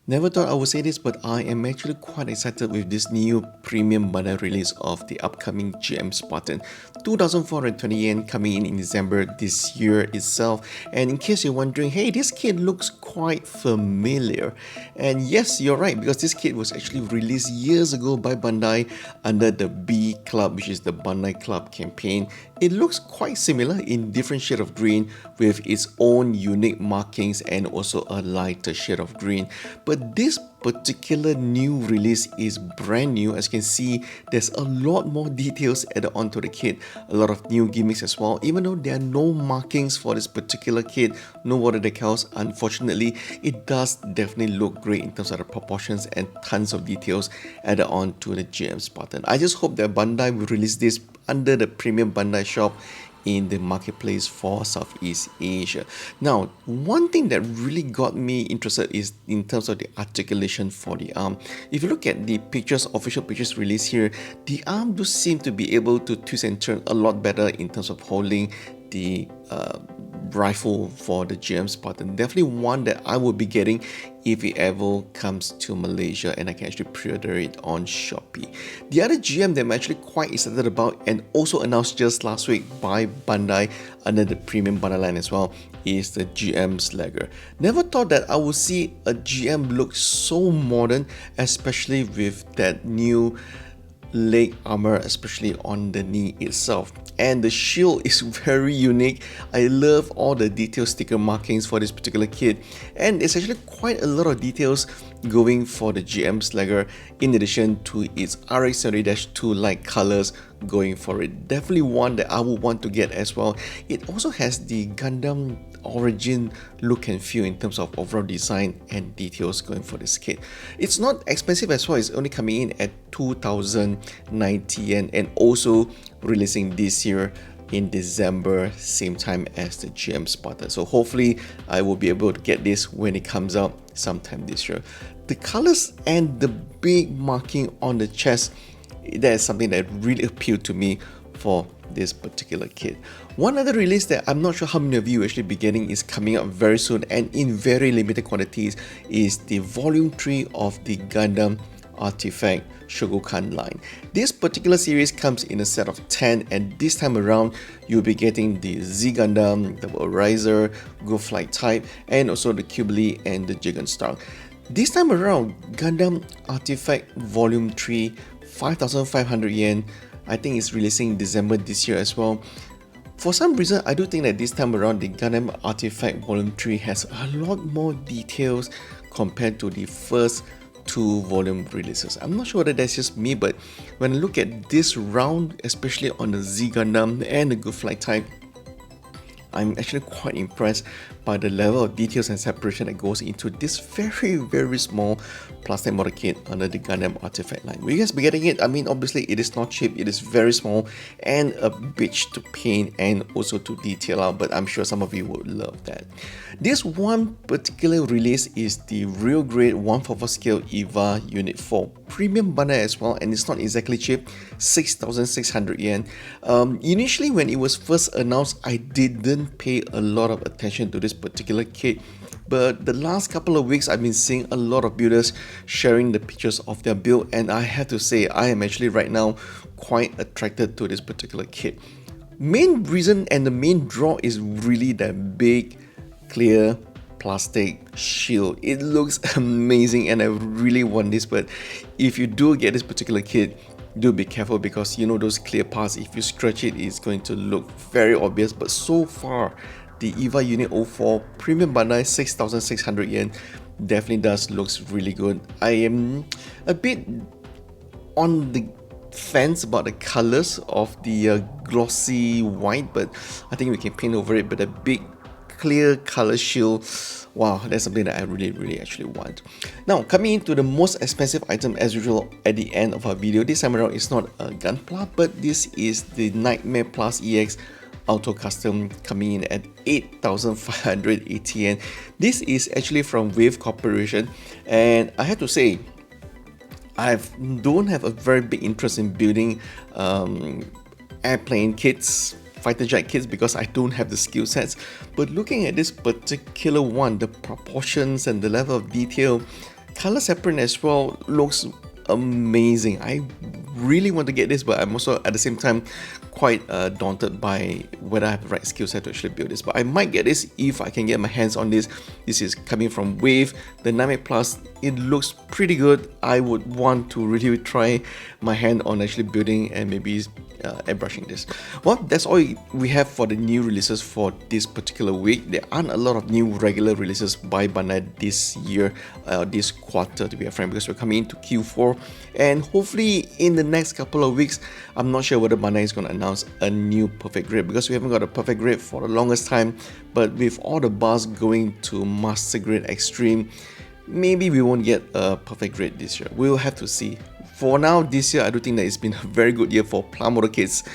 Never thought I would say this, but I am actually quite excited with this new premium Bandai release of the upcoming GM Spartan. 2,420 yen coming in December this year itself. And in case you're wondering, hey, this kit looks quite familiar. And yes, you're right, because this kit was actually released years ago by Bandai under the B Club, which is the Bandai Club campaign. It looks quite similar in different shade of green with its own unique markings and also a lighter shade of green. But this particular new release is brand new. As you can see, there's a lot more details added onto the kit, a lot of new gimmicks as well. Even though there are no markings for this particular kit, no water decals, unfortunately, it does definitely look great in terms of the proportions and tons of details added on to the GM Spartan. I just hope that Bandai will release this under the premium Bandai shop in the marketplace for Southeast Asia. Now, one thing that really got me interested is in terms of the articulation for the arm. If you look at the pictures, official pictures released here, the arm does seem to be able to twist and turn a lot better in terms of holding the rifle for the GM Spartan. Definitely one that I will be getting if it ever comes to Malaysia and I can actually pre-order it on Shopee. The other GM that I'm actually quite excited about and also announced just last week by Bandai under the premium Bandai line as well is the GM Slagger. Never thought that I would see a GM look so modern, especially with that new leg armor, especially on the knee itself. And the shield is very unique. I love all the detailed sticker markings for this particular kit, and it's actually quite a lot of details going for the GM Slagger in addition to its RX-70-2 light colors going for it. Definitely one that I would want to get as well. It also has the Gundam origin look and feel in terms of overall design and details going for this kit. It's not expensive as well. It's only coming in at 2,090 yen and also releasing this year in December, same time as the GM Spartan. So hopefully I will be able to get this when it comes out sometime this year. The colors and the big marking on the chest, that is something that really appealed to me for this particular kit. One other release that I'm not sure how many of you actually be getting is coming up very soon and in very limited quantities is the volume 3 of the Gundam Artifact Shogokan line. This particular series comes in a set of 10, and this time around you'll be getting the Z Gundam, the Riser, Go Flight Type, and also the Qubili and the Gigant. This time around, Gundam Artifact Volume 3, 5,500 yen. I think it's releasing in December this year as well. For some reason, I do think that this time around the Gundam Artifact Volume 3 has a lot more details compared to the first 2 volume releases. I'm not sure whether that's just me, but when I look at this round, especially on the Z Gundam and the Good Flight Type, I'm actually quite impressed by the level of details and separation that goes into this very small plastic model kit under the Gundam Artifact line. Will you guys be getting it? I mean, obviously it is not cheap, it is very small and a bitch to paint and also to detail out, but I'm sure some of you would love that. This one particular release is the real grade 1/4 scale EVA Unit 4. Premium Bandai as well, and it's not exactly cheap, 6,600 yen. Initially when it was first announced, I didn't pay a lot of attention to this particular kit, but the last couple of weeks I've been seeing a lot of builders sharing the pictures of their build, and I have to say I am actually right now quite attracted to this particular kit. Main reason and the main draw is really that big clear plastic shield. It looks amazing and I really want this, but if you do get this particular kit, do be careful because you know those clear parts, if you stretch it, it's going to look very obvious. But so far, the EVA Unit 04 Premium Bandai 6,600 yen definitely does looks really good. I am a bit on the fence about the colors of the glossy white, but I think we can paint over it. But a big clear color shield, wow, that's something that I really actually want. Now, coming into the most expensive item as usual at the end of our video, this time around it's not a gunpla, but this is the Nightmare Plus EX Auto Custom coming in at 8,580 yen. This is actually from Wave Corporation, and I have to say, I don't have a very big interest in building airplane kits, fighter jet kits, because I don't have the skill sets. But looking at this particular one, the proportions and the level of detail color separate as well looks amazing. I really want to get this, but I'm also at the same time quite daunted by whether I have the right skill set to actually build this. But I might get this if I can get my hands on this. This is coming from Wave, the 9 Plus. It looks pretty good. I would want to really try my hand on actually building and maybe airbrushing this. Well, that's all we have for the new releases for this particular week. There aren't a lot of new regular releases by Bandai this year, this quarter to be frank, because we're coming into Q4, and hopefully in the next couple of weeks, I'm not sure whether Bandai is going to announce a new perfect grade, because we haven't got a perfect grade for the longest time. But with all the bars going to master grade extreme, maybe we won't get a perfect grade this year. We'll have to see. For now, this year, I do think that it's been a very good year for plant motorcades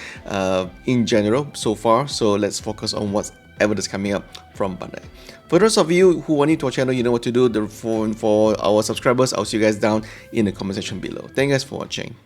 in general so far. So let's focus on whatever is coming up from Bandai. For those of you who are new to our channel, you know what to do. For our subscribers, I'll see you guys down in the comment section below. Thank you guys for watching.